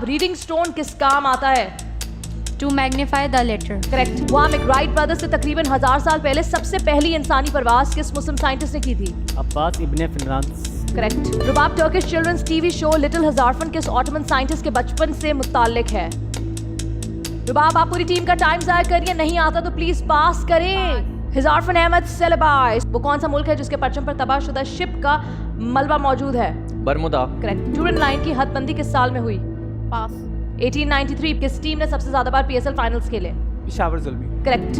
Reading stone किस काम आता है? To magnify the letter. Correct. Wamiq Wright brothers से तकरीबन 1000 साल पहले सबसे पहली इंसानी परवाज किस मुस्लिम साइंटिस्ट ने की थी? Abbas ibn Firnas. Correct. Rubab Turkish children's TV show little Hezarfen किस ऑटोमन साइंटिस्ट के बचपन से मुताल्लिक है? रुबाब आप पूरी टीम का टाइम जाया करिए, नहीं आता तो प्लीज पास करें। हजारफन अहमद सेलेबाई वो कौन सा मुल्क है जिसके परचम पर तबाहशुदा शिप का मलबा मौजूद है? बरमुदा। करेक्ट। टूरन लाइन की हदबंदी किस साल में हुई? Pass. 1893 किस टीम ने सबसे ज्यादा बार पीएसएल फाइनल्स खेले? Peshawar Zalmi. Correct.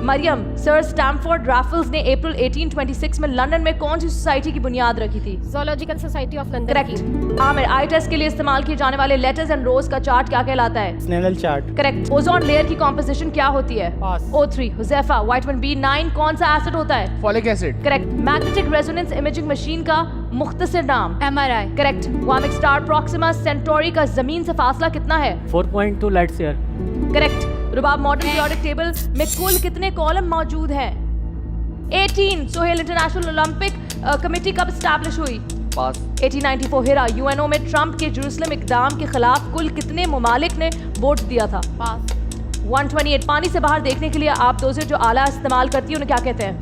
Mariam sir Stamford Raffles ने अप्रैल 1826 में लंदन में कौन सी सोसाइटी की बुनियाद रखी थी? Zoological Society of London. Correct. Aamir eye test के लिए इस्तेमाल किए जाने वाले लेटर्स एंड रोज का चार्ट क्या कहलाता है? Snellen chart. Correct. Ozone layer की कॉम्पोजिशन क्या होती है? पास। O3। हुजैफा विटामिन B9 कौन सा एसिड होता है? Folic acid. Correct. Magnetic resonance imaging machine का मुख्तसर नाम? MRI. Correct. Wamiq star Proxima Centauri का जमीन से फासला कितना है? 4.2 light year. Correct. Rubab modern periodic table में कुल कितने कॉलम मौजूद हैं? 18। सोहेल इंटरनेशनल ओलंपिक कमेटी कब स्टैब्लिश हुई? पास। 1894। हिरा यूएनओ में ट्रंप के जेरूसलम इकदाम के खिलाफ कुल कितने ममालिक ने वोट दिया था? Pass. 128। पानी से बाहर देखने के लिए आप दो से जो आला इस्तेमाल करती है उन्हें क्या कहते हैं?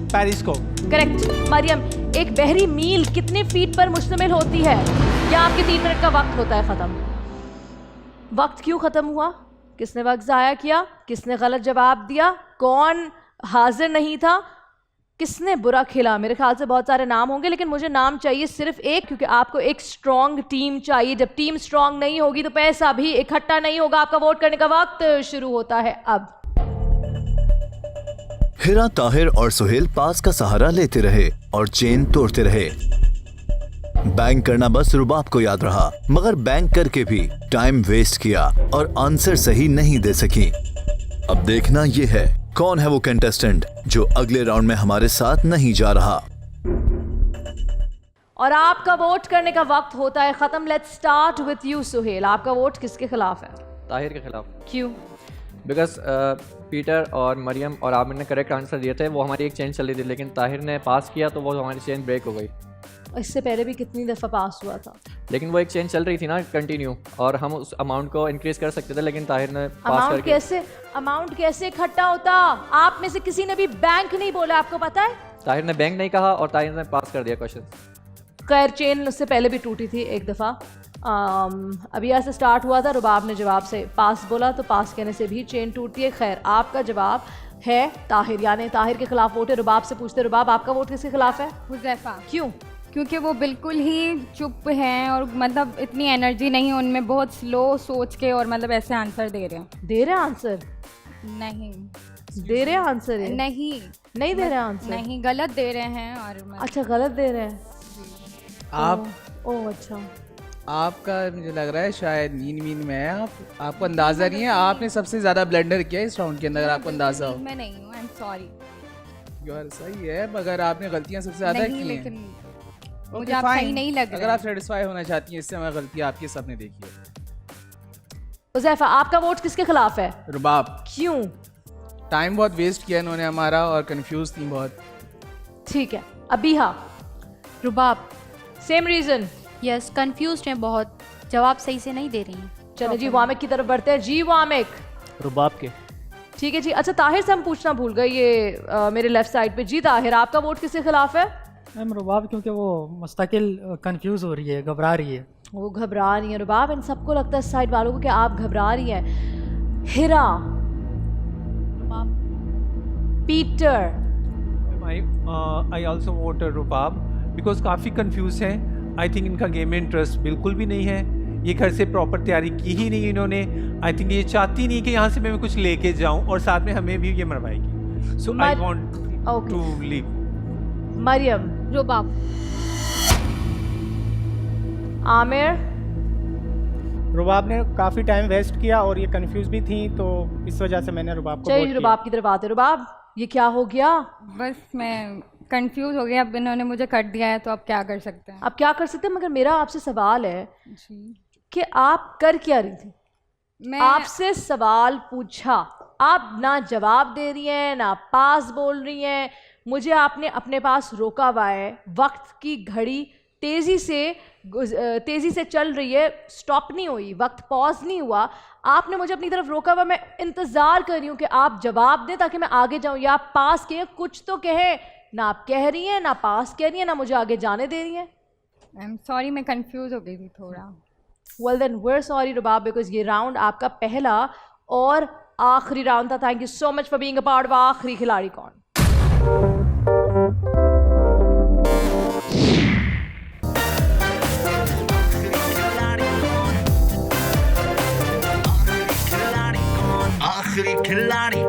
पेरिस्कोप। करेक्ट। मरियम एक बहरी मील कितने फीट पर मुश्तमिल होती है? या आपके 3 मिनट का वक्त होता है खत्म। वक्त क्यों खत्म हुआ? किसने वक्त जाया किया? किसने गलत जवाब दिया? कौन हाजिर नहीं था? किसने बुरा खेला? मेरे ख्याल से बहुत सारे नाम होंगे लेकिन मुझे नाम चाहिए सिर्फ एक, क्योंकि आपको एक स्ट्रॉन्ग टीम चाहिए। जब टीम स्ट्रॉन्ग नहीं होगी तो पैसा भी इकट्ठा नहीं होगा। आपका वोट करने का वक्त शुरू होता है अब। हिरा, ताहिर और सुहेल पास का सहारा लेते रहे और चेन तोड़ते रहे। बैंक करना बस रुबाब को याद रहा, मगर बैंक करके भी टाइम वेस्ट किया और आंसर सही नहीं दे सकी। अब देखना ये है कौन है वो कंटेस्टेंट जो अगले राउंड में हमारे साथ नहीं जा रहा। और आपका वोट करने का वक्त होता है खत्म। Let's start with you Suhail. आपका वोट किसके खिलाफ है? ताहिर के खिलाफ। क्यों? बिकॉज पीटर और मरियम और आमिर ने करेक्ट आंसर दिए थे। वो हमारी एक चेन चल रही थी लेकिन ताहिर ने पास किया तो वो हमारी चेन ब्रेक हो गई। इससे पहले भी कितनी दफ़ा पास हुआ था? लेकिन वो एक चेन चल रही थी ना कंटिन्यू, और हम उस अमाउंट को इंक्रीज कर सकते थे लेकिन ताहिर ने पास करके। अमाउंट कैसे इकट्ठा होता? आप में से किसी ने भी बैंक नहीं बोला, आपको पता है? ताहिर ने बैंक नहीं कहा और ताहिर ने पास कर दिया क्वेश्चन। खैर चेन उससे पहले भी टूटी थी एक दफ़ा। अभी ऐसे स्टार्ट हुआ था, रुबाब ने जवाब से पास बोला तो पास कहने से भी चेन टूटती है। खैर आपका जवाब है ताहिर, यानी ताहिर के खिलाफ वोट है। रुबाब से पूछते, रुबाब आपका वोट किसके खिलाफ है? हुजैफा। क्यों? क्योंकि वो बिल्कुल ही चुप हैं और मतलब इतनी एनर्जी नहीं है उनमें, बहुत स्लो सोच के और मतलब ऐसे आंसर दे रहे हैं। दे रहे आंसर? नहीं दे रहे आंसर है? नहीं दे रहे आंसर? नहीं, गलत दे रहे हैं। और अच्छा गलत दे रहे हैं आप ओह अच्छा। आपका मुझे लग रहा है शायद नींद में है। आपको अंदाजा नहीं है। आपने सबसे ज्यादा ब्लंडर किया इस राउंड के अंदर, अगर आपको अंदाजा हो। मैं नहीं हूँ, आई एम सॉरी। यार सही है, मगर आपने गलतियां सबसे ज्यादा की हैं। लेकिन Okay, मुझे आप fine. सही नहीं लग अगर रहे। आप सेटिस्फाई होना चाहती हैं इससे, मैं गलती आपकी सबने देखी है। हुजैफा आपका वोट किसके खिलाफ है? रुबाब। क्यों? टाइम बहुत वेस्ट किया इन्होंने हमारा और कंफ्यूज थी बहुत। ठीक है। Abiha? Rubab. Same reason? Yes, confused हैं बहुत, जवाब सही से नहीं दे रही हैं। चलो जी वामिक की तरफ बढ़ते हैं। जी वामिक। रुबाब के। ठीक है जी। अच्छा ताहिर से हम पूछना भूल गए, ये मेरे लेफ्ट साइड पे। जी ताहिर आपका वोट किसके खिलाफ है? मैम रुबाब, क्योंकि वो मुस्तकिल कंफ्यूज हो रही है, घबरा रही है। वो घबरा रही है रुबाब, इन सबको लगता है साइड वालों को कि आप घबरा रही हैं। Hira? Peter? I also vote Rubab because काफ़ी कंफ्यूज हैं। आई थिंक इनका गेम में इंटरेस्ट बिल्कुल भी नहीं है। ये घर से प्रॉपर तैयारी की ही नहीं इन्होंने। आई थिंक ये चाहती नहीं कि यहाँ से मैं कुछ लेके जाऊँ और साथ में हमें भी ये मरवाएगी। So I want to leave. Mariam? Rubab. Aamir? Rubab ने काफ़ी टाइम वेस्ट किया और ये कंफ्यूज भी थी, तो इस वजह से मैंने रुबाब को वोट चलिए रुबाब की तरफ आते। रुबाब ये क्या हो गया? बस मैं कंफ्यूज हो गया, अब इन्होंने मुझे कट दिया है तो अब क्या कर सकते हैं। आप क्या कर सकते हैं, मगर मेरा आपसे सवाल है जी कि आप कर क्या रही थी? मैं आपसे सवाल पूछा, आप ना जवाब दे रही हैं ना पास बोल रही हैं। मुझे आपने अपने पास रोका हुआ है, वक्त की घड़ी तेज़ी से चल रही है, स्टॉप नहीं हुई, वक्त पॉज नहीं हुआ, आपने मुझे अपनी तरफ रोका हुआ, मैं इंतज़ार कर रही हूँ कि आप जवाब दें ताकि मैं आगे जाऊँ, या आप पास कहें, कुछ तो कहें। ना आप कह रही हैं, ना पास कह रही हैं, ना मुझे आगे जाने दे रही हैं। आई एम सॉरी, मैं कंफ्यूज हो गई थी थोड़ा। Well then we're sorry Rubab, because ये राउंड आपका पहला और आखिरी राउंड था। Thank you so much for being a part of आखिरी खिलाड़ी कौन। आखिरी खिलाड़ी